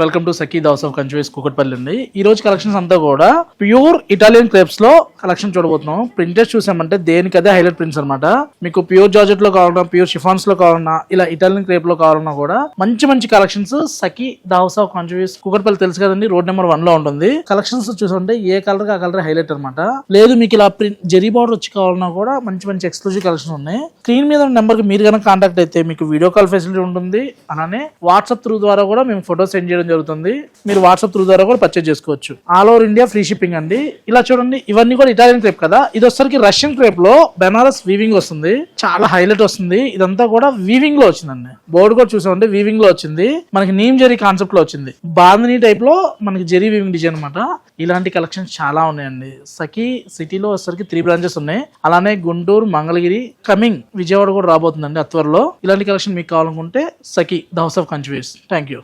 Welcome to Sakhi house of కంచువేస్ కూకట్పల్లి అండి. ఈ రోజు కలెక్షన్స్ అంతా కూడా ప్యూర్ ఇటాలియన్ క్రేప్స్ లో కలెక్షన్ చూడబోతున్నాం. ప్రింటెస్ చూసామంటే దేనికి అదే హైలైట్ ప్రింట్స్ అనమాట. మీకు ప్యూర్ జార్జెట్ లో కావాలన్నా, ప్యూర్ షిఫాన్స్ లో కావాలన్నా, ఇలా ఇటాలియన్ క్రేప్ లో కావాలన్నా కూడా మంచి మంచి కలెక్షన్స్ సఖీ హౌస్ ఆఫ్ కంచువేస్ కూకట్పల్లి తెలుసు కదండి, రోడ్ నెంబర్ 1 లో ఉంటుంది. కలెక్షన్స్ చూసుకుంటే ఏ కలర్ ఆ కలర్ హైలైట్ అనమాట. లేదు మీకు ఇలా ప్రింట్ జెరీ బార్డర్ వచ్చి కావాలన్నా కూడా మంచి మంచి ఎక్స్క్లూజివ్ కలెక్షన్ ఉన్నాయి. స్క్రీన్ మీద నెంబర్ కి మీరు కనుక కాంటాక్ట్ అయితే మీకు వీడియో కాల్ ఫెసిలిటీ ఉంటుంది. అలానే వాట్సాప్ త్రూ ద్వారా కూడా మేము ఫోటో సెండ్ చేయడం జరుగుతుంది. మీరు వాట్సాప్ త్రూ ద్వారా కూడా పర్చేజ్ చేసుకోవచ్చు. All over India free shipping అండి. ఇలా చూడండి, ఇవన్నీ కూడా ఇటాలియన్ క్రేప్ కదా. ఇది వచ్చరికి రష్యన్ క్రేప్ లో బెనారస్ వీవింగ్ వస్తుంది. చాలా హైలైట్ వస్తుంది. ఇదంతా కూడా వీవింగ్ లో వచ్చిందండి. బోర్డు కూడా చూసామంటే వీవింగ్ లో వచ్చింది. మనకి నీమ్ జెరీ కాన్సెప్ట్ లో వచ్చింది. బాందిని టైప్ లో మనకి జెరీ వీవింగ్ డిజైన్ అనమాట. ఇలాంటి కలెక్షన్స్ చాలా ఉన్నాయండి. సఖీ సిటీలో వచ్చరికి 3 బ్రాంచెస్ ఉన్నాయి. అలానే గుంటూరు, మంగళగిరి, కమింగ్ విజయవాడ కూడా రాబోతుందండి త్వరలో. ఇలాంటి కలెక్షన్ మీకు కావాలనుకుంటే సఖీ హౌస్ ఆఫ్ కంచువేస్. Thank you.